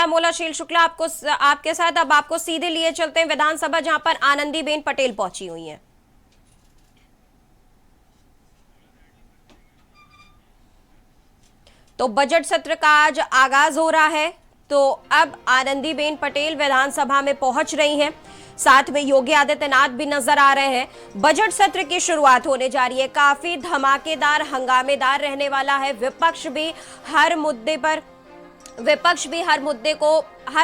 मोलाशील शुक्ला आपके साथ अब आपको सीधे लिए चलते हैं विधानसभा, जहां पर आनंदीबेन पटेल पहुंची हुई हैं। तो बजट सत्र का आज आगाज हो रहा है। तो अब आनंदीबेन पटेल विधानसभा में पहुंच रही हैं, साथ में योगी आदित्यनाथ भी नजर आ रहे हैं। बजट सत्र की शुरुआत होने जा रही है, काफी धमाकेदार हंगामेदार रहने वाला है। विपक्ष भी हर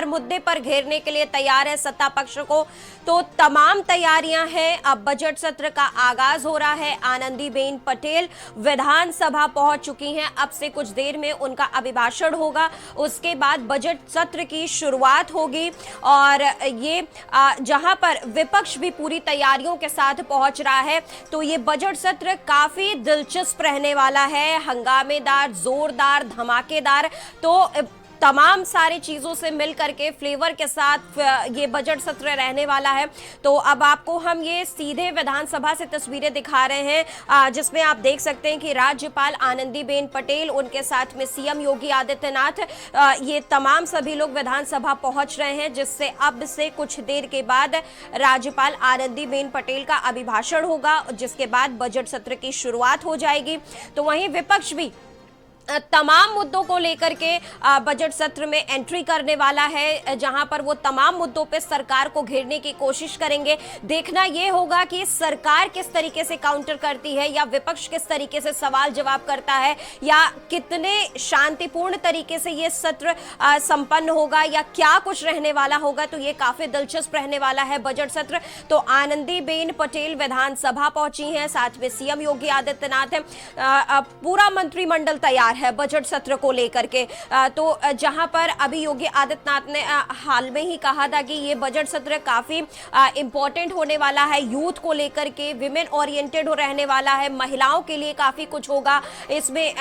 मुद्दे पर घेरने के लिए तैयार है सत्ता पक्ष को। तो तमाम तैयारियां हैं। अब बजट सत्र का आगाज हो रहा है। आनंदीबेन पटेल विधानसभा पहुंच चुकी हैं। अब से कुछ देर में उनका अभिभाषण होगा, उसके बाद बजट सत्र की शुरुआत होगी। और ये जहां पर विपक्ष भी पूरी तैयारियों के साथ पहुंच रहा है, तो ये बजट सत्र काफी दिलचस्प रहने वाला है, हंगामेदार, जोरदार, धमाकेदार। तो तमाम सारी चीजों से मिलकर के फ्लेवर के साथ ये बजट सत्र रहने वाला है। तो अब आपको हम ये सीधे विधानसभा से तस्वीरें दिखा रहे हैं, जिसमें आप देख सकते हैं कि राज्यपाल आनंदीबेन पटेल, उनके साथ में सीएम योगी आदित्यनाथ, ये तमाम सभी लोग विधानसभा पहुंच रहे हैं, जिससे अब से कुछ देर के बाद राज्यपाल आनंदीबेन पटेल का अभिभाषण होगा, जिसके बाद बजट सत्र की शुरुआत हो जाएगी। तो वहीं विपक्ष भी तमाम मुद्दों को लेकर के बजट सत्र में एंट्री करने वाला है, जहां पर वो तमाम मुद्दों पे सरकार को घेरने की कोशिश करेंगे। देखना यह होगा कि सरकार किस तरीके से काउंटर करती है, या विपक्ष किस तरीके से सवाल जवाब करता है, या कितने शांतिपूर्ण तरीके से ये सत्र संपन्न होगा, या क्या कुछ रहने वाला होगा। तो ये काफी दिलचस्प रहने वाला है बजट सत्र। तो आनंदीबेन पटेल विधानसभा पहुंची हैं, साथ में सीएम योगी आदित्यनाथ है। पूरा मंत्रिमंडल तैयार है बजट सत्र को लेकर के। तो जहां पर अभी योगी आदित्यनाथ ने हाल में ही कहा था कि ये बजट सत्र काफी इंपॉर्टेंट होने वाला है, यूथ को लेकर के, विमेन ओरिएंटेड रहने वाला है, महिलाओं के लिए काफी कुछ होगा इसमें,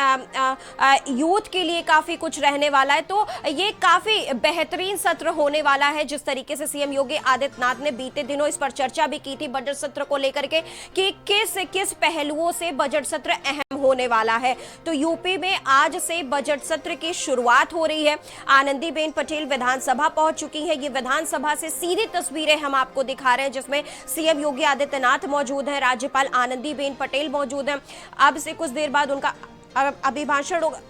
यूथ के लिए काफी कुछ रहने वाला है। तो ये काफी बेहतरीन सत्र होने वाला है। जिस तरीके से सीएम योगी आदित्यनाथ ने बीते दिनों इस पर चर्चा भी की थी बजट सत्र को लेकर के, कि किस किस पहलुओं से बजट सत्र अहम होने वाला है। तो यूपी में आज से बजट सत्र की शुरुआत हो रही है। आनंदीबेन पटेल विधानसभा पहुंच चुकी है। ये विधानसभा से सीधी तस्वीरें हम आपको दिखा रहे हैं, जिसमें सीएम योगी आदित्यनाथ मौजूद हैं, राज्यपाल आनंदीबेन पटेल मौजूद हैं। अब से कुछ देर बाद उनका अभिभाषण होगा,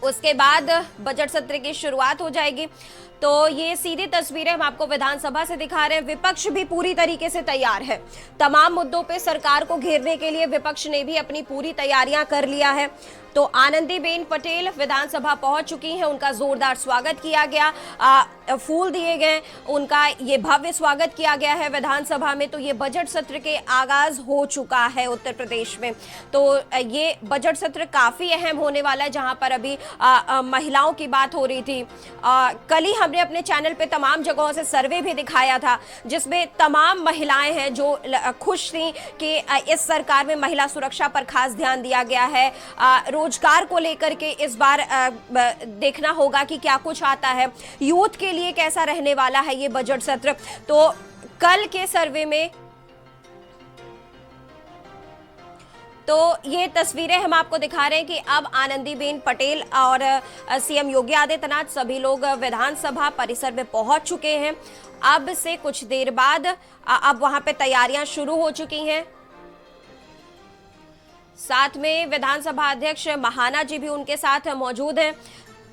उसके बाद बजट सत्र की शुरुआत हो जाएगी। तो ये सीधी तस्वीरें हम आपको विधानसभा से दिखा रहे हैं। विपक्ष भी पूरी तरीके से तैयार है। तमाम मुद्दों पे सरकार को घेरने के लिए विपक्ष ने भी अपनी पूरी तैयारियां कर लिया है। तो आनंदीबेन पटेल विधानसभा पहुंच चुकी हैं, उनका जोरदार स्वागत किया गया, फूल दिए गए, उनका ये भव्य स्वागत किया गया है विधानसभा में। तो ये बजट सत्र के आगाज हो चुका है उत्तर प्रदेश में। तो ये बजट सत्र काफी अहम होने वाला है, जहां पर अभी महिलाओं की बात हो रही थी। कल ही हमने अपने चैनल पे तमाम जगहों से सर्वे भी दिखाया था, जिसमें तमाम महिलाएं हैं जो खुश थी कि इस सरकार में महिला सुरक्षा पर खास ध्यान दिया गया है। रोजगार को लेकर के इस बार देखना होगा कि क्या कुछ आता है, यूथ के लिए कैसा रहने वाला है ये बजट सत्र। तो कल के सर्वे में तो ये तस्वीरें हम आपको दिखा रहे हैं कि अब आनंदीबेन पटेल और सीएम योगी आदित्यनाथ सभी लोग विधानसभा परिसर में पहुंच चुके हैं। अब से कुछ देर बाद अब वहां पे तैयारियां शुरू हो चुकी हैं। साथ में विधानसभा अध्यक्ष महाना जी भी उनके साथ मौजूद हैं।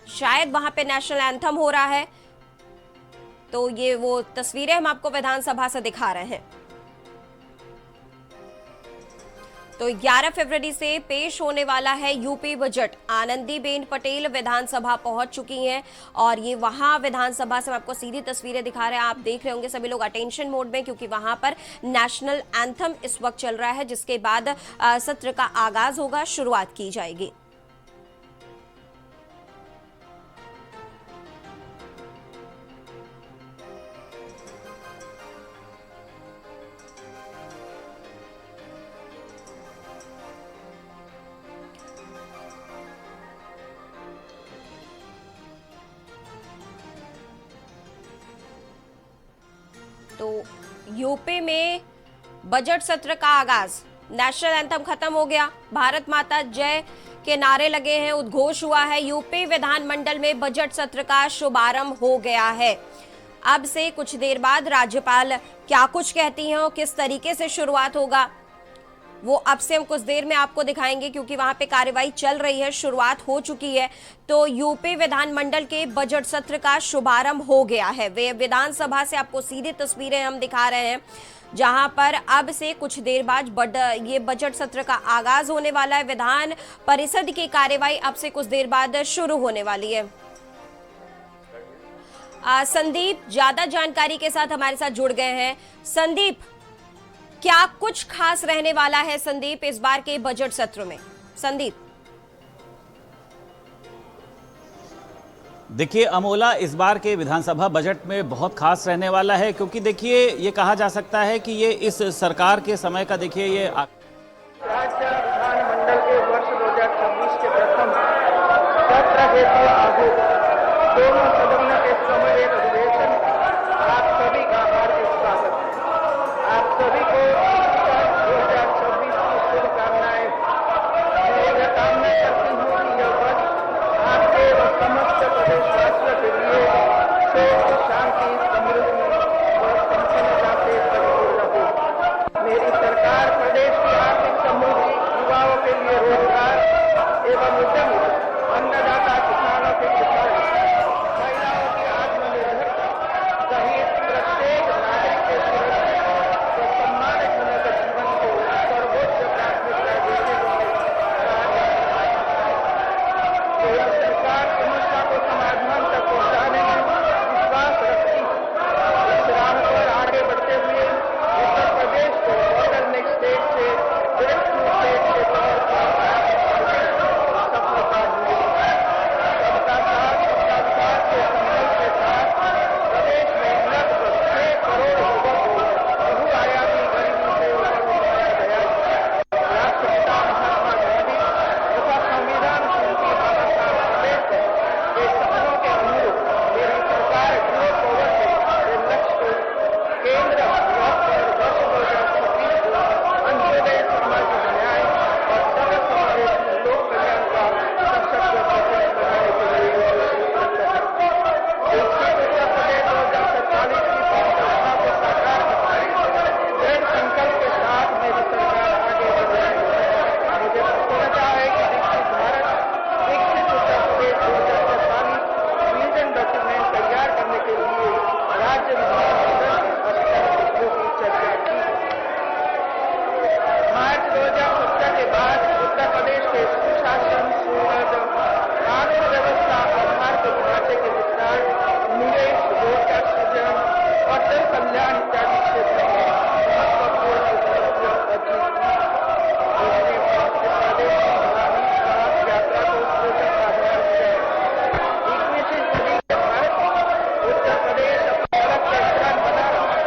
शायद वहां पे नेशनल एंथम हो रहा है। तो ये वो तस्वीरें हम आपको विधानसभा से दिखा रहे हैं। तो 11 फरवरी से पेश होने वाला है यूपी बजट। आनंदीबेन पटेल विधानसभा पहुंच चुकी हैं, और ये वहां विधानसभा से हम आपको सीधी तस्वीरें दिखा रहे हैं। आप देख रहे होंगे सभी लोग अटेंशन मोड में, क्योंकि वहां पर नेशनल एंथम इस वक्त चल रहा है, जिसके बाद सत्र का आगाज होगा, शुरुआत की जाएगी। तो यूपी में बजट सत्र का आगाज, नेशनल एंथम खत्म हो गया, भारत माता जय के नारे लगे हैं, उद्घोष हुआ है। यूपी विधानमंडल में बजट सत्र का शुभारंभ हो गया है। अब से कुछ देर बाद राज्यपाल क्या कुछ कहती हैं और किस तरीके से शुरुआत होगा, वो अब से हम कुछ देर में आपको दिखाएंगे, क्योंकि वहां पे कार्यवाही चल रही है, शुरुआत हो चुकी है। तो यूपी विधानमंडल के बजट सत्र का शुभारंभ हो गया है। वे विधानसभा से आपको सीधी तस्वीरें हम दिखा रहे हैं, जहां पर अब से कुछ देर बाद ये बजट सत्र का आगाज होने वाला है। विधान परिषद की कार्यवाही अब से कुछ देर बाद शुरू होने वाली है। संदीप ज्यादा जानकारी के साथ हमारे साथ जुड़ गए हैं। संदीप, क्या कुछ खास रहने वाला है संदीप इस बार के बजट सत्र में? संदीप। देखिए अमोला, इस बार के विधानसभा बजट में बहुत खास रहने वाला है, क्योंकि देखिए ये कहा जा सकता है कि ये इस सरकार के समय का देखिए ये राज्य विधानमंडल के वर्ष 2026 के प्रथम सत्र हेतु आगे दोनों सदनों के समय एक अधिवेशन। आप सभी का हार्दिक स्वागत है। आप सभी को 2026 की शुभकामनाएं। मैं यह कामना करती हूँ कि यह वर्ष आपके व समस्त प्रदेशवासियों के लिए सुख, शांति, समृद्धि और संपन्नता से परिपूर्ण हो। मेरी सरकार प्रदेश की आर्थिक समृद्धि, युवाओं के लिए रोजगार एवं उद्यम, अन्नदाता किसानों के किसान, महिलाओं की आत्मनिर्भरता सहित प्रत्येक नागरिक के सुरक्षित व सम्मानित होने का जीवन को सर्वोच्च प्राथमिकता देते हुए मेरी सरकार समस्या को समाधान तक पहुंचाने में विश्वास रखती है। इस राह पर आगे बढ़ते हुए उत्तर प्रदेश को बॉटलनेक स्टेट से ब्रेक थ्रू स्टेट के तौर पर सफलता मिली। सबका साथ सबका विकास के संकल्प के साथ प्रदेश में लगभग 6 करोड़ लोगों को बहुआयामी गरीबी से ऊपर उठाया गया। राष्ट्रपिता महात्मा गांधी तथा संविधान शिल्पी बाबा साहब अम्बेडकर के सपनों के अनुरूप मेरी सरकार जीरो पॉवर्टी के लक्ष्य को केंद्र पर वर्ष 2026 को अंत्योदय, सामाजिक न्याय और सर्वसमावेशी लोक कल्याण का सशक्त प्रदेश बनाने के लिए विकसित उत्तर प्रदेश 2047 की परिकल्पना को साकार करने दृढ़ संकल्प के साथ मेरी सरकार आगे बढ़ रही है। मुझे प्रसन्नता है कि विकसित भारत, विकसित उत्तर प्रदेश 2047 विजन डॉक्यूमेंट तैयार करने के लिए राज्य विधानमंडल स्तर की चर्चा की। मार्च 2017 के बाद उत्तर प्रदेश के सुशासन, सुशासन, कानून व्यवस्था, आधार के ढांचे के विस्तार, निवेश, रोजगार सृजन और जन कल्याण इत्यादि क्षेत्रों में महत्वपूर्ण उपलब्धियां अर्जित की। इसने प्रदेश की धार्मिक विकास यात्रा को रोचक आधार दिया है। 21वीं सदी के भारत में उत्तर प्रदेश अपनी अलग पहचान बना रहा है।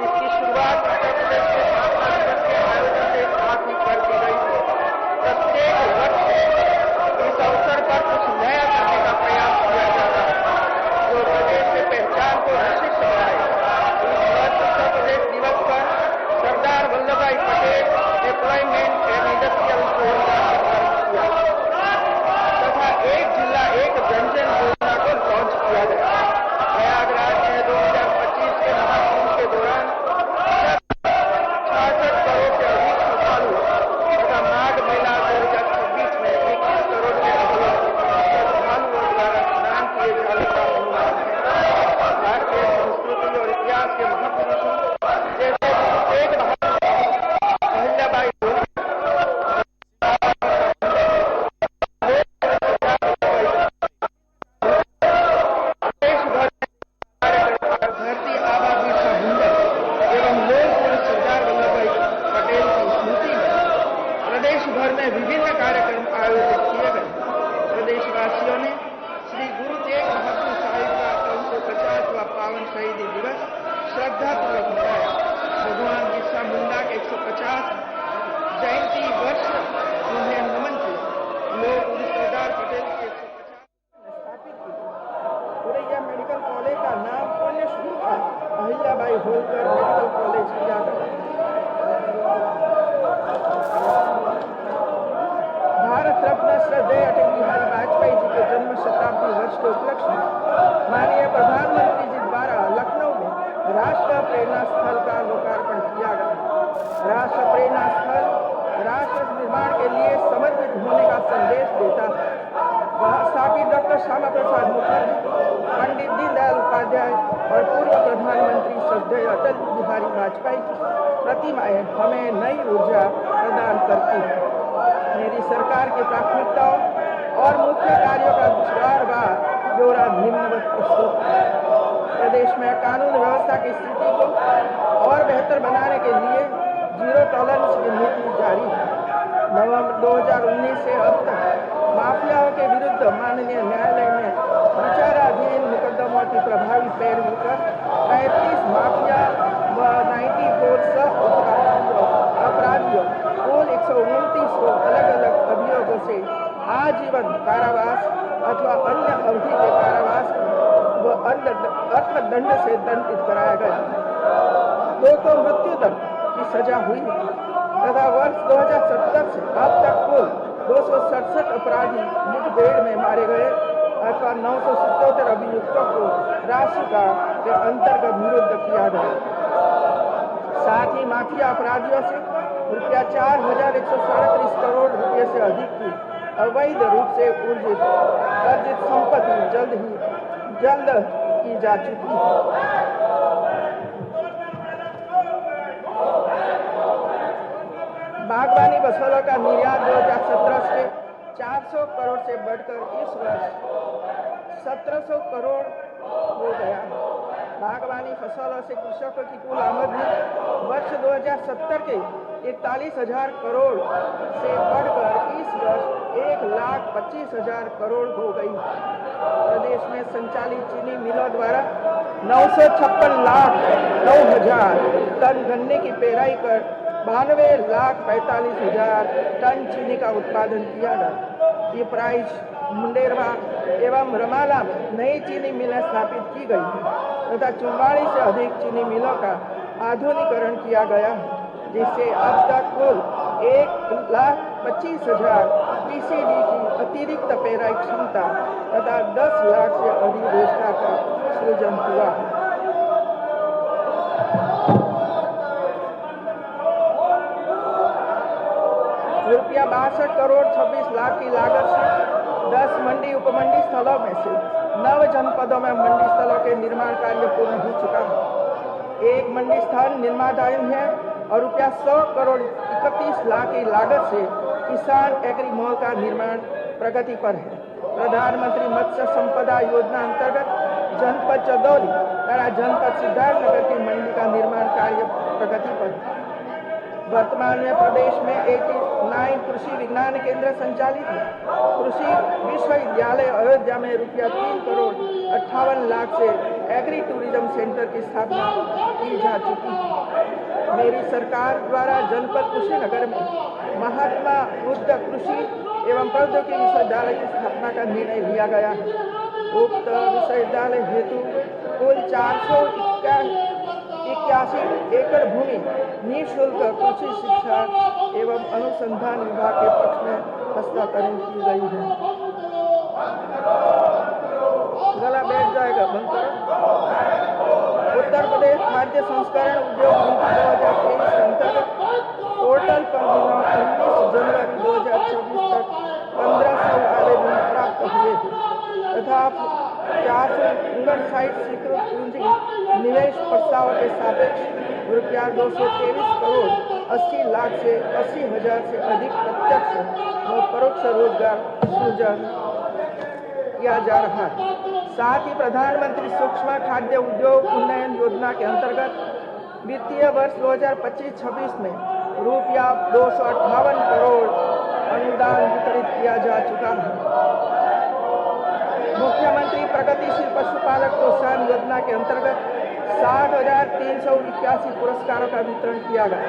इसकी शुरुआत उत्तर प्रदेश के स्थापना दिवस के आयोजन से साथ ही कर दी गई थी। प्रत्येक वर्ष इस अवसर पर कुछ नया करने का प्रयास किया जाता है, जो प्रदेश की पहचान को विशिष्ट बनाए। इस वर्ष उत्तर प्रदेश दिवस पर सरदार वल्लभ भाई Patel employment and industrial zone का शुभारंभ किया तथा एक जिला एक जनजन योजना को लॉन्च किया गया। प्रयागराज में 2025 के महाकुंभ के दौरान 66 करोड़ से अधिक श्रद्धालु तथा माघ मेला 2026 में 21 करोड़ से अधिक श्रद्धालुओं द्वारा स्नान किए जाने का अनुमान है। भारतीय संस्कृति और इतिहास के महापुरुषों जैसे तेग बहादुर, अहिल्याबाई देश भर धरती आबा बिरसा मुंडा एवं लोक पुरुष सरदार वल्लभ भाई पटेल की स्मृति में प्रदेश भर में विभिन्न कार्यक्रम आयोजित किए गए। प्रदेशवासियों ने श्री गुरु तेग बहादुर साहिब का 350वां पावन शहीदी दिवस श्रद्धापूर्वक मनाया। भगवान बिरसा मुंडा के 150 जयंती वर्ष उन्हें नमन किया। लोक पुरुष सरदार पटेल के 150 स्थापित की। उड़ैया मेडिकल कॉलेज का नाम पुण्य शुरू था अहिल्याबाई होलकर मेडिकल कॉलेज किया गया। भारत रत्न श्रद्धेय अटल बिहारी वाजपेयी जी के जन्म शताब्दी वर्ष के उपलक्ष्य में माननीय प्रधानमंत्री जी द्वारा लखनऊ में राष्ट्र प्रेरणा स्थल का लोकार्पण किया गया। राष्ट्र प्रेरणा स्थल राष्ट्र निर्माण के लिए समर्पित होने का संदेश देता है। साथ ही डॉक्टर श्यामा प्रसाद मुखर्जी, पंडित दीनदयाल उपाध्याय और पूर्व प्रधानमंत्री श्रद्धेय अटल बिहारी वाजपेयी की प्रतिमाएं हमें नई ऊर्जा प्रदान करती हैं। मेरी सरकार की प्राथमिकताओं और मुख्य कार्यों का विस्तारवार ब्यौरा निम्नवत प्रस्तुत है। प्रदेश में कानून व्यवस्था की स्थिति को और बेहतर बनाने के लिए जीरो टॉलरेंस की नीति जारी है। नवंबर 2019 से अब तक माफियाओं के विरुद्ध माननीय न्यायालय में विचाराधीन मुकदमों की प्रभावी पैरवी कर 35 माफिया व 94 सह अपराधियों कुल 129 को अलग अलग अभियोगों से आजीवन कारावास अथवा अन्य अवधि के कारावास व अर्थदंड से दंडित कराया गया। 2 को मृत्यु दंड की सजा हुई तथा वर्ष 2070 से अब तक कुल 267 अपराधी मुठभेड़ में मारे गए अथवा 977 अभियुक्तों को राष्ट्रकार के अंतर्गत निरुद्ध किया गया। साथ ही माफिया अपराधियों से रुपया 4,137 करोड़ रुपये से अधिक की अवैध रूप से अर्जित संपत्ति जल्द की जा चुकी है। बागवानी फसलों का निर्यात 2017 से 400 करोड़ से बढ़कर इस वर्ष 1700 करोड़ हो गया। बागवानी फसलों से कृषकों की कुल आमदनी वर्ष 2070 के 41,000 करोड़ से बढ़कर इस वर्ष 1,25,000 करोड़ हो गई। प्रदेश में संचालित चीनी मिलों द्वारा 956,09,000 टन गन्ने की पेराई कर 92,45,000 टन चीनी का उत्पादन किया गया। पिपराइच, मुंडेरवा एवं रमाला में नई चीनी मिलें स्थापित की गई है तथा 44 से अधिक चीनी मिलों का आधुनिकीकरण किया गया है, जिससे अब तक कुल 1,25,000 PCD की अतिरिक्त पेराई क्षमता तथा 10 लाख से अधिक रोजगार का सृजन हुआ है। रुपया 62 करोड़ 26 लाख की लागत से 10 मंडी उपमंडी स्थलों में से 9 जनपदों में मंडी स्थलों के निर्माण कार्य पूर्ण हो चुका है। एक मंडी स्थल निर्माणाधीन है और रुपया 100 करोड़ 31 लाख की लागत से किसान एग्री मॉल का निर्माण प्रगति पर है। प्रधानमंत्री मत्स्य संपदा योजना अंतर्गत जनपद चंदौली तथा जनपद सिद्धार्थनगर की मंडी का निर्माण कार्य प्रगति पर है। वर्तमान में प्रदेश में 89 कृषि विज्ञान केंद्र संचालित है। कृषि विश्वविद्यालय अयोध्या में रुपया 3 करोड़ 58 लाख से एग्री टूरिज्म सेंटर की स्थापना की जा चुकी है। मेरी सरकार द्वारा जनपद कुशीनगर में महात्मा बुद्ध कृषि एवं प्रौद्योगिकी विश्वविद्यालय की स्थापना का निर्णय लिया गया है। उक्त विश्वविद्यालय हेतु कुल 481 एकड़ भूमि निःशुल्क कृषि शिक्षा एवं अनुसंधान विभाग के पक्ष में हस्तांतरण की गई है। गला बैठ जाएगा, बंद करो। उत्तर प्रदेश खाद्य संस्करण उद्योग नीति 2023 के अंतर्गत पोर्टल पर 19 जनवरी 2024 तक 1500 आवेदन प्राप्त हुए थे तथा 459 स्वीकृत पूंजी निवेश प्रस्ताव के सापेक्ष रुपया 223 करोड़ 80 लाख से 80,000 से अधिक प्रत्यक्ष व परोक्ष रोजगार सृजन किया जा रहा है। साथ ही प्रधानमंत्री सूक्ष्म खाद्य उद्योग उन्नयन योजना के अंतर्गत वित्तीय वर्ष 2025-26 में रुपया 258 करोड़ अनुदान वितरित किया जा चुका है। मुख्यमंत्री प्रगतिशील पशुपालक प्रोत्साहन योजना के अंतर्गत 60,381 पुरस्कारों का वितरण किया गया।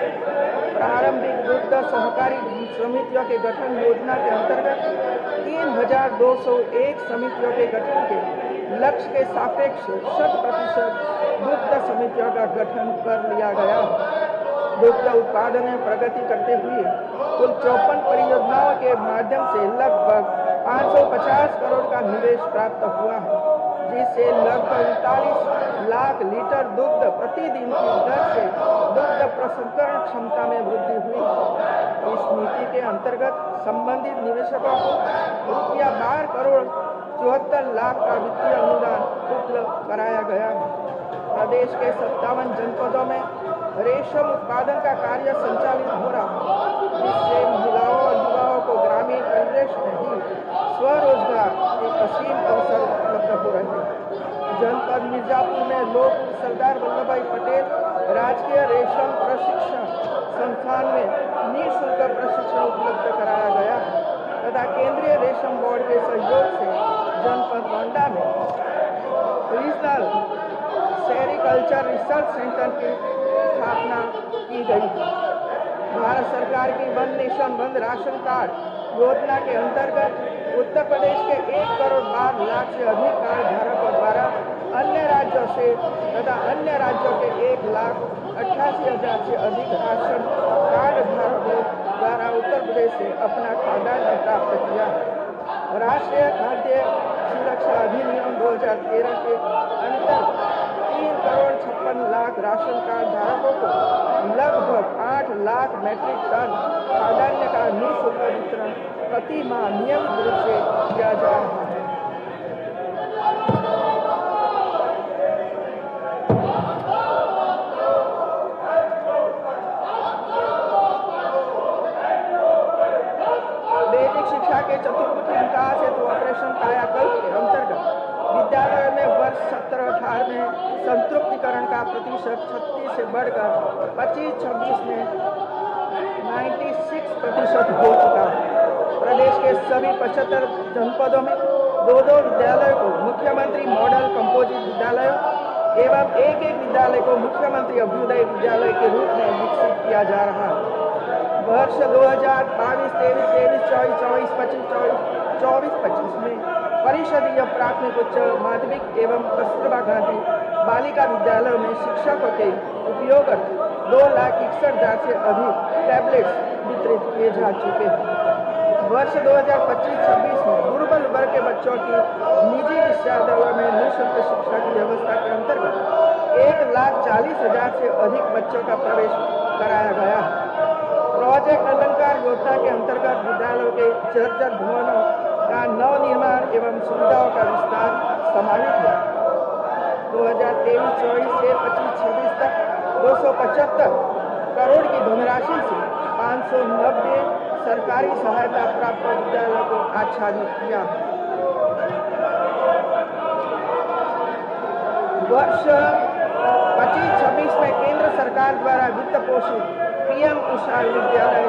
प्रारंभिक दुग्ध सहकारी समितियों के गठन योजना के अंतर्गत 3,201 समितियों के गठन के लक्ष्य के सापेक्ष 100% दुग्ध समितियों का गठन कर लिया गया। दुग्ध उत्पादन में प्रगति करते हुए कुल 54 परियोजनाओं के माध्यम से लगभग 550 करोड़ का निवेश प्राप्त हुआ है, जिससे लगभग 39 लाख लीटर दुग्ध प्रतिदिन की दर से दुग्ध प्रसंस्करण क्षमता में वृद्धि हुई। इस नीति के अंतर्गत संबंधित निवेशकों को रुपया 12 करोड़ 74 लाख का वित्तीय अनुदान उपलब्ध कराया गया है। प्रदेश के 57 जनपदों में रेशम उत्पादन का कार्य संचालित हो रहा है, जिससे महिलाओं और युवाओं को ग्रामीण परिवेश में ही स्वरोजगार के असीम अवसर उपलब्ध हो रहे हैं। जनपद मिर्जापुर में लोक सरदार वल्लभभाई पटेल राजकीय रेशम प्रशिक्षण संस्थान में निःशुल्क प्रशिक्षण उपलब्ध कराया गया है तथा केंद्रीय रेशम बोर्ड के सहयोग से जनपद गोंडा में रीजनल सेरिकल्चर रिसर्च सेंटर की स्थापना की गई है। भारत सरकार की one nation one ration card योजना के अंतर्गत उत्तर प्रदेश के 1 करोड़ 12 लाख से अधिक कार्ड धारकों द्वारा अन्य राज्यों से तथा अन्य राज्यों के 1,88,000 से अधिक राशन कार्ड धारकों द्वारा उत्तर प्रदेश से अपना खाद्यान्न प्राप्त किया है। राष्ट्रीय खाद्य सुरक्षा अधिनियम 2013 के अंतर्गत 3 करोड़ 56 लाख राशन कार्ड धारकों को लगभग 8 लाख मैट्रिक टन खाद्यान्न का निःशुल्क वितरण प्रति माह नियमित रूप से किया जा रहा है। बेसिक शिक्षा के चतुर्मुखी विकास हेतु ऑपरेशन कायाकल्प के अंतर्गत विद्यालय में वर्ष 17-18 में संतृप्तिकरण का प्रतिशत 36 से बढ़कर 25-26 में 96% हो चुका है। प्रदेश के सभी 75 जनपदों में 2-2 विद्यालयों को मुख्यमंत्री मॉडल कंपोजिट विद्यालयों एवं एक विद्यालय को मुख्यमंत्री अभ्युदय विद्यालय के रूप में विकसित किया जा रहा है। वर्ष 2022-23, 24-25 में परिषदीय प्राथमिक उच्च माध्यमिक एवं कस्तूरबा गांधी बालिका विद्यालयों में शिक्षकों के उपयोग 2,61,000 से अधिक टैबलेट्स वितरित किए जा चुके हैं। वर्ष 2025-26 में दुर्बल वर्ग के बच्चों की निजी विश्वविद्यालयों में निःशुल्क शिक्षा की व्यवस्था के अंतर्गत 1,40,000 से अधिक बच्चों का प्रवेश कराया गया है। प्रोजेक्ट अलंकार योजना के अंतर्गत विद्यालयों के जर्जर भवनों का नवनिर्माण एवं सुविधाओं का विस्तार समाहित है। 2023-24 से 25-26 तक 275 करोड़ की धनराशि से 590 सरकारी सहायता प्राप्त विद्यालयों को आच्छादित किया। वर्ष 25-26 में केंद्र सरकार द्वारा वित्त पोषित पीएम कुशल विद्यालय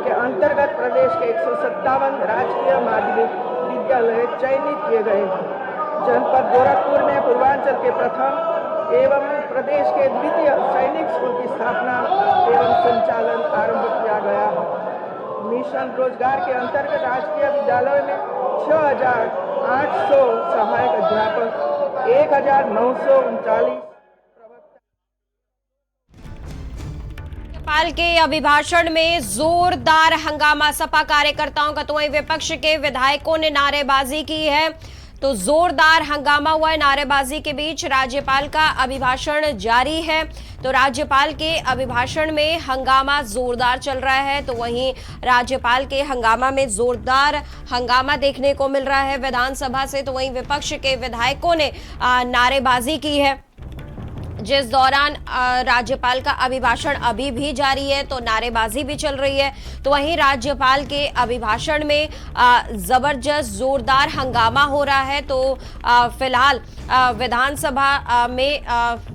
के अंतर्गत प्रदेश के 157 राजकीय माध्यमिक विद्यालय चयनित किए गए हैं। जनपद गोरखपुर में पूर्वांचल के प्रथम एवं प्रदेश के द्वितीय सैनिक स्कूल की स्थापना एवं संचालन आरंभ किया गया है। मिशन रोजगार के अंतर्गत राजकीय विद्यालय में 6,800 सहायक अध्यापक 1,939 राज्यपाल के अभिभाषण में जोरदार हंगामा, सपा कार्यकर्ताओं का तो वहीं विपक्ष के विधायकों ने नारेबाजी की है। तो जोरदार हंगामा हुआ है। नारेबाजी के बीच राज्यपाल का अभिभाषण जारी है। तो राज्यपाल के अभिभाषण में हंगामा जोरदार चल रहा है। तो वहीं राज्यपाल के हंगामा में जोरदार हंगामा देखने को मिल रहा है विधानसभा से। तो वहीं विपक्ष के विधायकों ने नारेबाजी की है, जिस दौरान राज्यपाल का अभिभाषण अभी भी जारी है, तो नारेबाजी भी चल रही है। तो वहीं राज्यपाल के अभिभाषण में जबरदस्त जोरदार हंगामा हो रहा है। तो फिलहाल विधानसभा में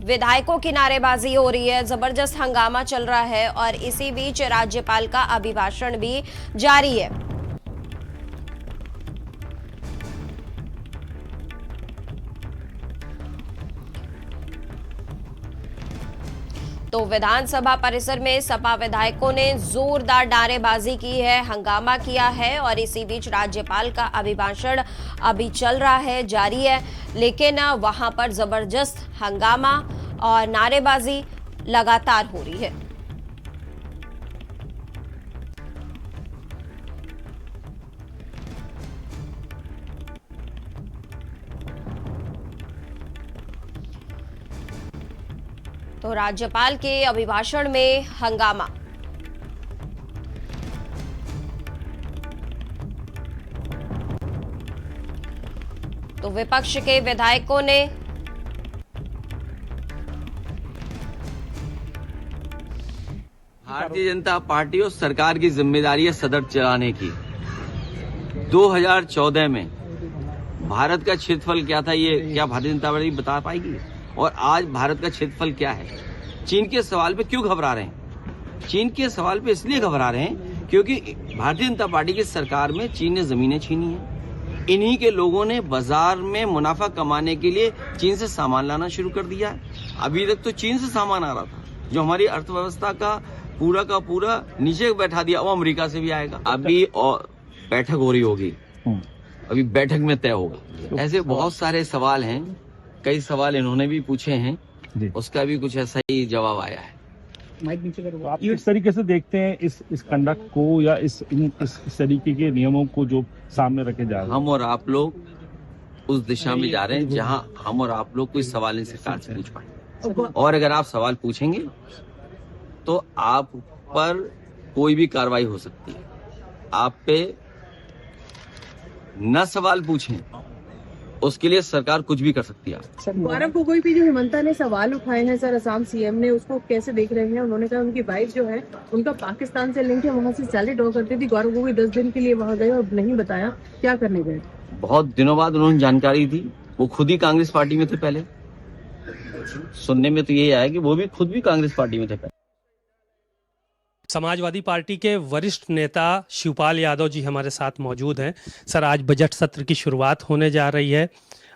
विधायकों की नारेबाजी हो रही है, जबरदस्त हंगामा चल रहा है और इसी बीच राज्यपाल का अभिभाषण भी जारी है। तो विधानसभा परिसर में सपा विधायकों ने जोरदार नारेबाजी की है, हंगामा किया है और इसी बीच राज्यपाल का अभिभाषण अभी चल रहा है, जारी है, लेकिन वहां पर जबरदस्त हंगामा और नारेबाजी लगातार हो रही है। तो राज्यपाल के अभिभाषण में हंगामा। तो विपक्ष के विधायकों ने भारतीय जनता पार्टी और सरकार की जिम्मेदारी है सदन चलाने की। 2014 में भारत का क्षेत्रफल क्या था, ये क्या भारतीय जनता पार्टी बता पाएगी? और आज भारत का क्षेत्रफल क्या है? चीन के सवाल पे क्यों घबरा रहे हैं? चीन के सवाल पे इसलिए घबरा रहे हैं क्योंकि भारतीय जनता पार्टी की सरकार में चीन ने जमीनें छीनी हैं। इन्हीं के लोगों ने बाजार में मुनाफा कमाने के लिए चीन से सामान लाना शुरू कर दिया है। अभी तक तो चीन से सामान आ रहा था, जो हमारी अर्थव्यवस्था का पूरा नीचे बैठा दिया, वो अमेरिका से भी आएगा। अभी और बैठक हो रही होगी, अभी बैठक में तय होगा। ऐसे बहुत सारे सवाल हैं, कई सवाल इन्होंने भी पूछे हैं, उसका भी कुछ ऐसा ही जवाब आया है। आप किस तरीके से देखते हैं इस कंडक्ट को या इस तरीके के नियमों को जो सामने रखे जा रहे हैं? हम और आप लोग उस दिशा में जा रहे हैं जहां हम और आप लोग कोई सवाल इन सरकार से पूछ पाए, और अगर आप सवाल पूछेंगे तो आप पर कोई भी कार्रवाई हो सकती है। आप पे न सवाल पूछें, उसके लिए सरकार कुछ भी कर सकती है। गौरव गोगोई पे जो हिमंता ने सवाल उठाए हैं सर, असम सीएम ने, उसको कैसे देख रहे हैं? उन्होंने कहा उनकी वाइफ जो है उनका पाकिस्तान से लिंक है, वहाँ से सैलरी ड्रॉ करती थी। गौरव गोगोई 10 दिन के लिए वहाँ गए और नहीं बताया क्या करने गए। बहुत दिनों बाद उन्होंने जानकारी दी। वो खुद ही कांग्रेस पार्टी में थे पहले। सुनने में तो यही आया कि वो भी खुद भी कांग्रेस पार्टी में थे पहले। समाजवादी पार्टी के वरिष्ठ नेता शिवपाल यादव जी हमारे साथ मौजूद हैं। सर, आज बजट सत्र की शुरुआत होने जा रही है,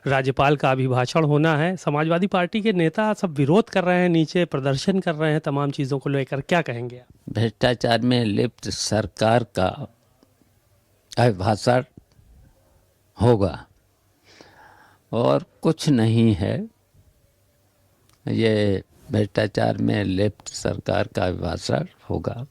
राज्यपाल का अभिभाषण होना है। समाजवादी पार्टी के नेता सब विरोध कर रहे हैं, नीचे प्रदर्शन कर रहे हैं तमाम चीज़ों को लेकर, क्या कहेंगे आप? भ्रष्टाचार में लिप्त सरकार का अभिभाषण होगा और कुछ नहीं है। ये भ्रष्टाचार में लिप्त सरकार का अभिभाषण होगा।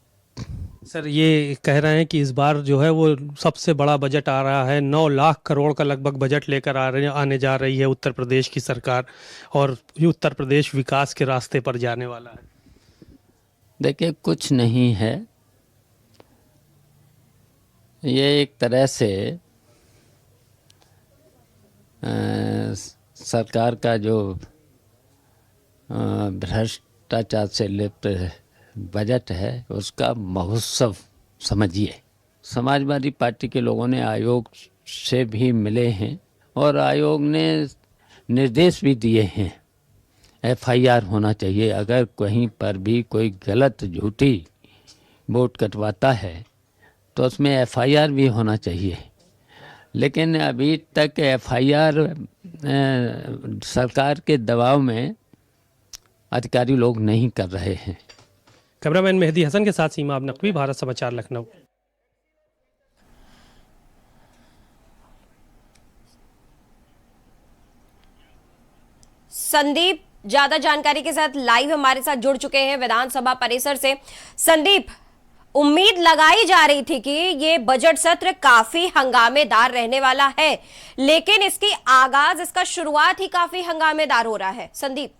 सर, ये कह रहे हैं कि इस बार जो है वो सबसे बड़ा बजट आ रहा है, 9 लाख करोड़ का लगभग बजट लेकर आने जा रही है उत्तर प्रदेश की सरकार, और उत्तर प्रदेश विकास के रास्ते पर जाने वाला है। देखिए, कुछ नहीं है। ये एक तरह से सरकार का जो भ्रष्टाचार से लिप्त बजट है उसका महोत्सव समझिए। समाजवादी पार्टी के लोगों ने आयोग से भी मिले हैं और आयोग ने निर्देश भी दिए हैं, एफआईआर होना चाहिए। अगर कहीं पर भी कोई गलत झूठी वोट कटवाता है तो उसमें एफआईआर भी होना चाहिए। लेकिन अभी तक एफआईआर सरकार के दबाव में अधिकारी लोग नहीं कर रहे हैं। कैमरामैन मेहदी हसन के साथ सीमा नकवी, भारत समाचार, लखनऊ। संदीप ज्यादा जानकारी के साथ लाइव हमारे साथ जुड़ चुके हैं विधानसभा परिसर से। संदीप, उम्मीद लगाई जा रही थी कि ये बजट सत्र काफी हंगामेदार रहने वाला है, लेकिन इसकी आगाज, इसका शुरुआत ही काफी हंगामेदार हो रहा है। संदीप।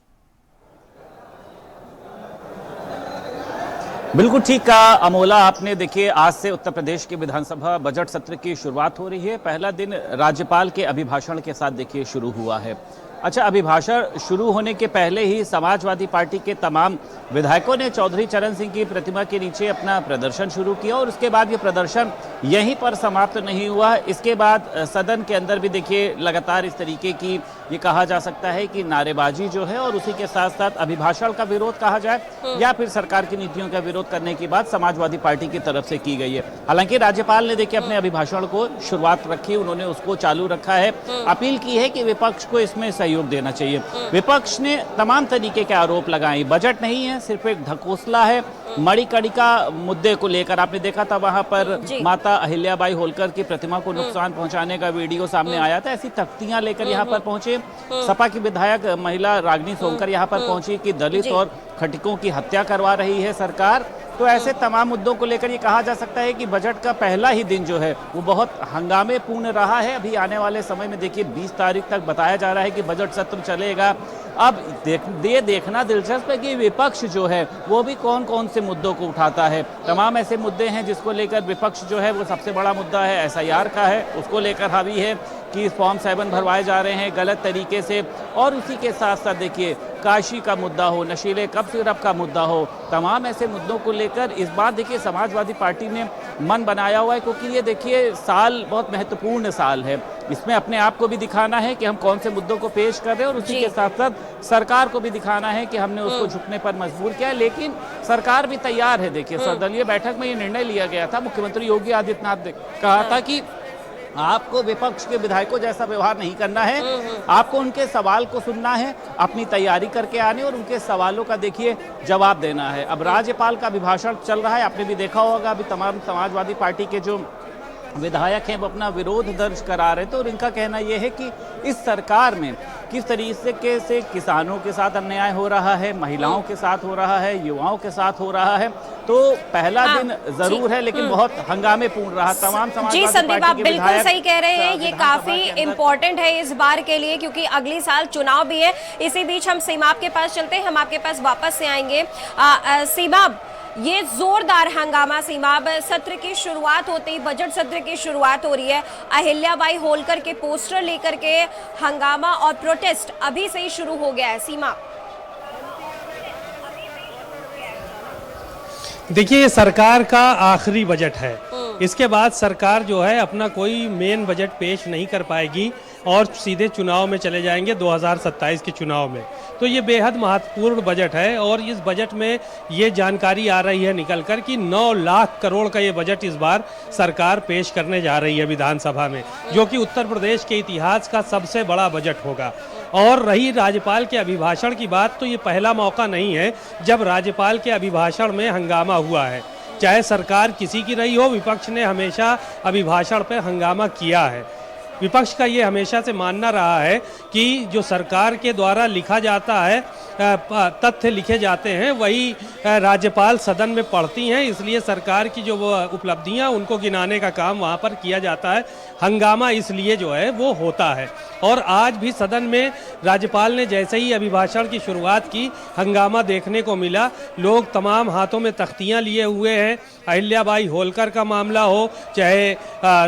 बिल्कुल ठीक कहा अमोला आपने। देखिए, आज से उत्तर प्रदेश के विधानसभा बजट सत्र की शुरुआत हो रही है। पहला दिन राज्यपाल के अभिभाषण के साथ देखिए शुरू हुआ है। अच्छा, अभिभाषण शुरू होने के पहले ही समाजवादी पार्टी के तमाम विधायकों ने चौधरी चरण सिंह की प्रतिमा के नीचे अपना प्रदर्शन शुरू किया और उसके बाद ये प्रदर्शन यहीं पर समाप्त नहीं हुआ। इसके बाद सदन के अंदर भी देखिए लगातार इस तरीके की, ये कहा जा सकता है कि नारेबाजी जो है, और उसी के साथ साथ अभिभाषण का विरोध कहा जाए या फिर सरकार की नीतियों का विरोध करने की बात समाजवादी पार्टी की तरफ से की गई है। हालांकि राज्यपाल ने देखिए अपने अभिभाषण को शुरुआत रखी, उन्होंने उसको चालू रखा है। अपील की है कि विपक्ष को इसमें सहयोग देना चाहिए। विपक्ष ने तमाम तरीके के आरोप लगाए। बजट नहीं है, सिर्फ एक ढकोसला है। मणिकर्णिका मुद्दे को लेकर आपने देखा था, वहां पर माता अहिल्याबाई होलकर की प्रतिमा को नुकसान पहुंचाने का वीडियो सामने आया था। ऐसी तख्तियां लेकर यहां पर पहुंचे। सपा की विधायक महिला रागिनी सोनकर यहां पर पहुंची कि दलित और खटिकों की हत्या करवा रही है सरकार। तो ऐसे तमाम मुद्दों को लेकर ये कहा जा सकता है कि बजट का पहला ही दिन जो है वो बहुत हंगामेपूर्ण रहा है। अभी आने वाले समय में देखिए 20 तारीख तक बताया जा रहा है कि बजट सत्र चलेगा। अब ये देखना दिलचस्प है कि विपक्ष जो है वो भी कौन कौन से मुद्दों को उठाता है। तमाम ऐसे मुद्दे हैं जिसको लेकर विपक्ष जो है वो सबसे बड़ा मुद्दा है SIR का है, उसको लेकर हावी है कि फॉर्म 7 भरवाए जा रहे हैं गलत तरीके से, और उसी के साथ साथ देखिए काशी का मुद्दा हो, नशीले कप सिरप का मुद्दा हो, तमाम ऐसे मुद्दों को लेकर इस बार देखिए समाजवादी पार्टी ने मन बनाया हुआ है, क्योंकि ये देखिए साल बहुत महत्वपूर्ण साल है। इसमें अपने आप को भी दिखाना है कि हम कौन से मुद्दों को पेश कर रहे हैं, और उसी के साथ साथ सरकार को भी दिखाना है कि हमने उसको झुकने पर मजबूर किया है। लेकिन सरकार भी तैयार है। देखिए सर्वदलीय बैठक में ये निर्णय लिया गया था, मुख्यमंत्री योगी आदित्यनाथ ने कहा था कि आपको विपक्ष के विधायकों जैसा व्यवहार नहीं करना है, आपको उनके सवाल को सुनना है, अपनी तैयारी करके आने और उनके सवालों का देखिए जवाब देना है। अब राज्यपाल का अभिभाषण चल रहा है, आपने भी देखा होगा, अभी तमाम समाजवादी पार्टी के जो विधायक हैं वो अपना विरोध दर्ज करा रहे थे, और इनका कहना यह है कि इस सरकार में किस तरीके से किसानों के साथ अन्याय हो रहा है, महिलाओं के साथ हो रहा है, युवाओं के साथ हो रहा है। तो पहला दिन जरूर है लेकिन बहुत हंगामे पूर्ण रहा। तमाम जी संदीप, आप बिल्कुल सही कह रहे हैं, ये काफी इम्पोर्टेंट है इस बार के लिए, क्योंकि अगली साल चुनाव भी है। इसी बीच हम सीमा के पास चलते हैं, हम आपके पास वापस से आएंगे। सीमा, ये जोरदार हंगामा सीमा, सत्र की शुरुआत होते ही, बजट सत्र की शुरुआत हो रही है, अहिल्याबाई होलकर के पोस्टर लेकर के हंगामा और प्रोटेस्ट अभी से ही शुरू हो गया है। सीमा, देखिए ये सरकार का आखिरी बजट है, इसके बाद सरकार जो है अपना कोई मेन बजट पेश नहीं कर पाएगी और सीधे चुनाव में चले जाएंगे 2027 के चुनाव में। तो ये बेहद महत्वपूर्ण बजट है, और इस बजट में ये जानकारी आ रही है निकलकर कि 9 लाख करोड़ का ये बजट इस बार सरकार पेश करने जा रही है विधानसभा में, जो कि उत्तर प्रदेश के इतिहास का सबसे बड़ा बजट होगा। और रही राज्यपाल के अभिभाषण की बात, तो ये पहला मौका नहीं है जब राज्यपाल के अभिभाषण में हंगामा हुआ है। चाहे सरकार किसी की रही हो, विपक्ष ने हमेशा अभिभाषण पर हंगामा किया है। विपक्ष का ये हमेशा से मानना रहा है कि जो सरकार के द्वारा लिखा जाता है, तथ्य लिखे जाते हैं, वही राज्यपाल सदन में पढ़ती हैं, इसलिए सरकार की जो उपलब्धियां उनको गिनाने का काम वहां पर किया जाता है। हंगामा इसलिए जो है वो होता है, और आज भी सदन में राज्यपाल ने जैसे ही अभिभाषण की शुरुआत की, हंगामा देखने को मिला। लोग तमाम हाथों में तख्तियां लिए हुए हैं। अहिल्याबाई होलकर का मामला हो, चाहे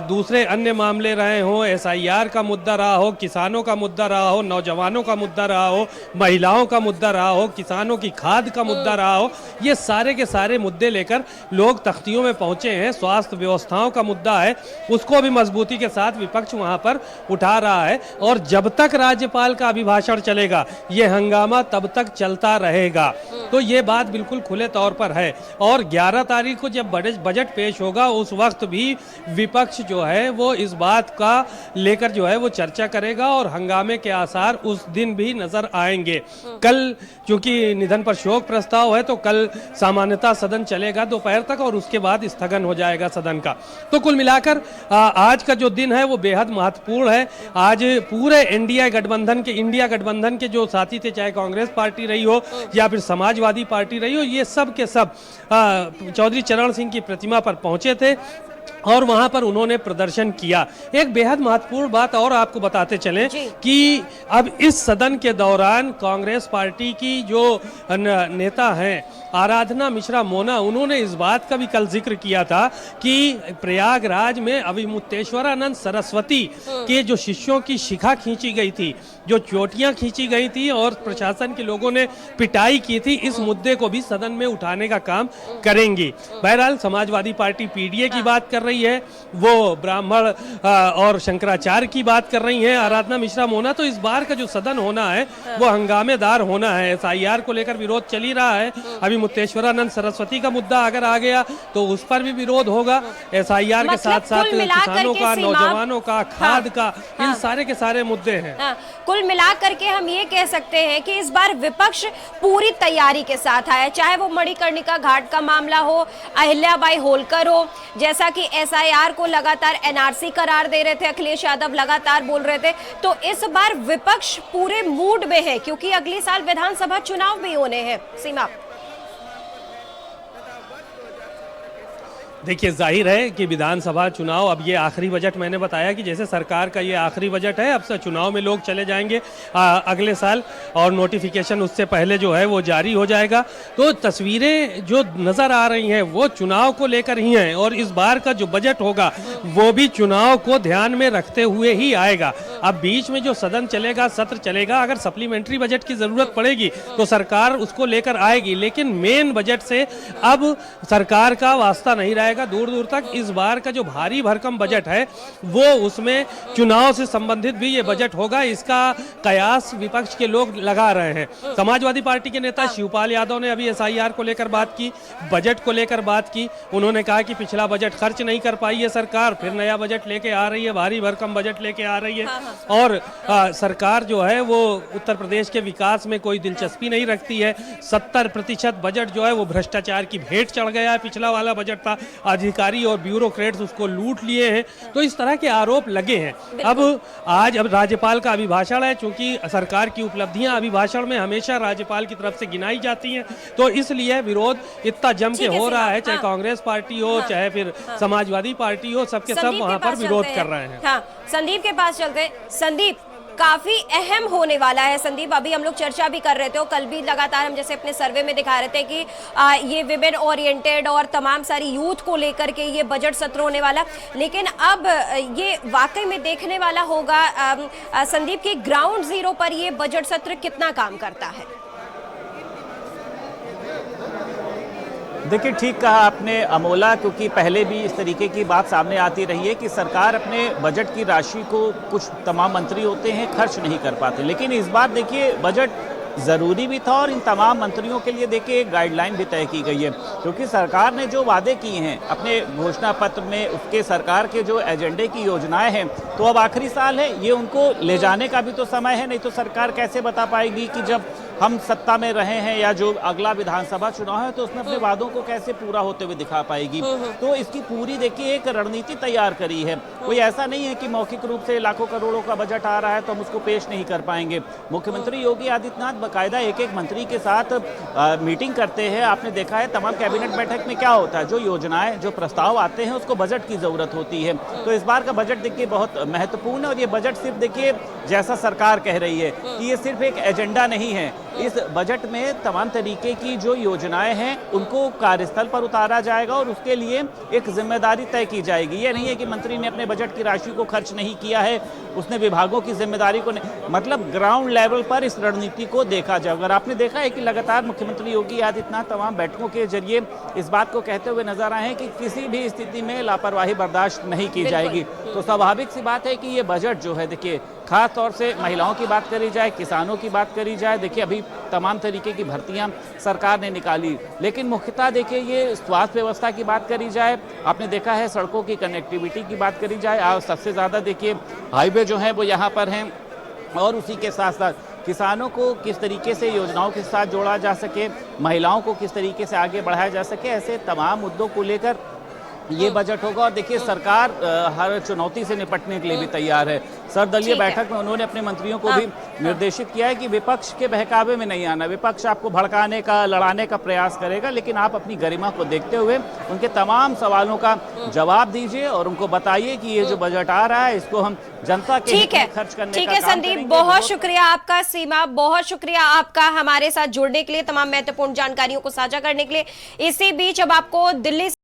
दूसरे अन्य मामले रहे हों, SIR का मुद्दा रहा हो, किसानों का मुद्दा रहा हो, नौजवानों का मुद्दा रहा हो, महिलाओं का मुद्दा रहा हो, किसानों की खाद का मुद्दा रहा हो, ये सारे के सारे मुद्दे लेकर लोग तख्तियों में पहुंचे हैं। स्वास्थ्य व्यवस्थाओं का मुद्दा है, उसको भी मजबूती के साथ विपक्ष वहां पर उठा रहा है, और जब तक राज्यपाल का अभिभाषण चलेगा ये हंगामा तब तक चलता रहेगा। तो ये बात बिल्कुल खुले तौर पर है, और 11 तारीख को जब बजट पेश होगा उस वक्त भी विपक्ष जो है वो इस बात का लेकर जो है वो चर्चा करेगा, और हंगामे के आसार उस दिन भी नजर आएंगे। कल चूंकि निधन पर शोक प्रस्ताव है, तो कल सामान्यतः सदन चलेगा दोपहर तक, और उसके बाद स्थगन हो जाएगा सदन का। तो कुल मिलाकर आज का जो दिन है वो बेहद महत्वपूर्ण है। आज पूरे इंडिया गठबंधन के जो साथी थे, चाहे कांग्रेस पार्टी रही हो या फिर समाजवादी पार्टी रही हो, ये सब के सब चौधरी चरण सिंह की प्रतिमा पर पहुंचे थे, और वहां पर उन्होंने प्रदर्शन किया। एक बेहद महत्वपूर्ण बात और आपको बताते चलें कि अब इस सदन के दौरान कांग्रेस पार्टी की जो नेता हैं आराधना मिश्रा मोना, उन्होंने इस बात का भी कल जिक्र किया था कि प्रयागराज में अभिमुक्तेश्वरानंद सरस्वती के जो शिष्यों की शिखा खींची गई थी, जो चोटियां खींची गई थी और प्रशासन के लोगों ने पिटाई की थी, इस मुद्दे को भी सदन में उठाने का काम करेंगी। बहरहाल समाजवादी पार्टी PDA की बात कर रही है, वो ब्राह्मण और शंकराचार्य की बात कर रही हैं आराधना मिश्रा मोना। तो इस बार का जो सदन होना है वो हंगामेदार होना है। SIR को लेकर विरोध चल ही रहा है, अभी मुक्तेश्वरानंद सरस्वती का मुद्दा अगर आ गया तो उस पर भी विरोध होगा। SIR के साथ साथ किसानों का, नौजवानों का, खाद का, इन सारे के सारे मुद्दे हैं। कुल मिलाकर के हम ये कह सकते हैं कि इस बार विपक्ष पूरी तैयारी के साथ आया, चाहे वो मणिकर्णिका घाट का मामला हो, अहिल्याबाई होलकर हो, जैसा कि SIR को लगातार NRC करार दे रहे थे, अखिलेश यादव लगातार बोल रहे थे। तो इस बार विपक्ष पूरे मूड में है, क्योंकि अगली साल विधानसभा चुनाव भी होने हैं। सीमा, देखिए, जाहिर है कि विधानसभा चुनाव, अब ये आखिरी बजट, मैंने बताया कि जैसे सरकार का ये आखिरी बजट है, अब से चुनाव में लोग चले जाएंगे अगले साल, और नोटिफिकेशन उससे पहले जो है वो जारी हो जाएगा। तो तस्वीरें जो नज़र आ रही हैं वो चुनाव को लेकर ही हैं, और इस बार का जो बजट होगा वो भी चुनाव को ध्यान में रखते हुए ही आएगा। अब बीच में जो सदन चलेगा, सत्र चलेगा, अगर सप्लीमेंट्री बजट की ज़रूरत पड़ेगी तो सरकार उसको लेकर आएगी, लेकिन मेन बजट से अब सरकार का वास्ता नहीं रहेगा दूर दूर तक। इस बार का जो भारी भरकम बजट है वो उसमें चुनाव से संबंधित भी ये बजट होगा, इसका कयास विपक्ष के लोग लगा रहे हैं। समाजवादी पार्टी के नेता शिवपाल यादव ने अभी SIR को लेकर बात की, बजट को लेकर बात की। उन्होंने कहा कि पिछला बजट खर्च नहीं कर पाई है सरकार, फिर नया बजट लेके आ रही है, भारी भरकम बजट लेके आ रही है, और सरकार जो है वो उत्तर प्रदेश के विकास में कोई दिलचस्पी नहीं रखती है। 70% बजट जो है वो भ्रष्टाचार की भेंट चढ़ गया है। पिछला वाला बजट था, अधिकारी और ब्यूरोक्रेट्स उसको लूट लिए हैं। तो इस तरह के आरोप लगे हैं। अब राज्यपाल का अभिभाषण है, चूंकि सरकार की उपलब्धियां अभिभाषण में हमेशा राज्यपाल की तरफ से गिनाई जाती हैं, तो इसलिए विरोध इतना जम के हो रहा है, चाहे कांग्रेस पार्टी हो, चाहे फिर समाजवादी पार्टी हो, सबके सब वहां पर विरोध कर रहे हैं। हाँ, संदीप के पास चलते हैं। संदीप, काफी अहम होने वाला है। संदीप, अभी हम लोग चर्चा भी कर रहे थे और कल भी लगातार हम जैसे अपने सर्वे में दिखा रहे थे कि ये विमेन ओरिएंटेड और तमाम सारी यूथ को लेकर के ये बजट सत्र होने वाला, लेकिन अब ये वाकई में देखने वाला होगा संदीप की ग्राउंड जीरो पर ये बजट सत्र कितना काम करता है। देखिए, ठीक कहा आपने अमोला, क्योंकि पहले भी इस तरीके की बात सामने आती रही है कि सरकार अपने बजट की राशि को, कुछ तमाम मंत्री होते हैं खर्च नहीं कर पाते, लेकिन इस बार देखिए बजट ज़रूरी भी था और इन तमाम मंत्रियों के लिए देखिए एक गाइडलाइन भी तय की गई है, क्योंकि सरकार ने जो वादे किए हैं अपने घोषणा पत्र में, उसके सरकार के जो एजेंडे की योजनाएं हैं, तो अब आखिरी साल है, ये उनको ले जाने का भी तो समय है। नहीं तो सरकार कैसे बता पाएगी कि जब हम सत्ता में रहे हैं या जो अगला विधानसभा चुनाव है तो उसमें अपने वादों को कैसे पूरा होते हुए दिखा पाएगी। तो इसकी पूरी देखिए एक रणनीति तैयार करी है। कोई ऐसा नहीं है कि मौखिक रूप से लाखों करोड़ों का बजट आ रहा है तो हम उसको पेश नहीं कर पाएंगे। मुख्यमंत्री योगी आदित्यनाथ बाकायदा एक एक मंत्री के साथ मीटिंग करते हैं। आपने देखा है तमाम कैबिनेट बैठक में क्या होता है, जो योजनाएं, जो प्रस्ताव आते हैं उसको बजट की जरूरत होती है। तो इस बार का बजट देखिए बहुत महत्वपूर्ण है और ये बजट सिर्फ देखिए जैसा सरकार कह रही है कि ये सिर्फ एक एजेंडा नहीं है। इस बजट में तमाम तरीके की जो योजनाएं हैं उनको कार्यस्थल पर उतारा जाएगा और उसके लिए एक जिम्मेदारी तय की जाएगी। ये नहीं है कि मंत्री ने अपने बजट की राशि को खर्च नहीं किया है, उसने विभागों की जिम्मेदारी को नहीं, मतलब ग्राउंड लेवल पर इस रणनीति को देखा जाए। अगर आपने देखा है कि लगातार मुख्यमंत्री योगी आदित्यनाथ तमाम बैठकों के जरिए इस बात को कहते हुए नजर आए हैं कि किसी भी स्थिति में लापरवाही बर्दाश्त नहीं की जाएगी। तो स्वाभाविक सी बात है कि ये बजट जो है देखिए खास तौर से महिलाओं की बात करी जाए, किसानों की बात करी जाए, देखिए अभी तमाम तरीके की भर्तियां सरकार ने निकाली, लेकिन मुख्यतः देखिए ये स्वास्थ्य व्यवस्था की बात करी जाए, आपने देखा है सड़कों की कनेक्टिविटी की बात करी जाए, आज सबसे ज़्यादा देखिए हाईवे जो है वो यहाँ पर हैं, और उसी के साथ साथ किसानों को किस तरीके से योजनाओं के साथ जोड़ा जा सके, महिलाओं को किस तरीके से आगे बढ़ाया जा सके, ऐसे तमाम मुद्दों को लेकर ये बजट होगा। और देखिए सरकार हर चुनौती से निपटने के लिए भी तैयार है। सर्वदलीय बैठक में उन्होंने अपने मंत्रियों को भी निर्देशित किया है कि विपक्ष के बहकावे में नहीं आना। विपक्ष आपको भड़काने का, लड़ाने का प्रयास करेगा, लेकिन आप अपनी गरिमा को देखते हुए उनके तमाम सवालों का जवाब दीजिए और उनको बताइए कि ये जो बजट आ रहा है इसको हम जनता के हित में खर्च करने का काम करेंगे। ठीक है संदीप, बहुत शुक्रिया आपका। सीमा, बहुत शुक्रिया आपका हमारे साथ जुड़ने के लिए, तमाम महत्वपूर्ण जानकारियों को साझा करने के लिए। इसी बीच अब आपको दिल्ली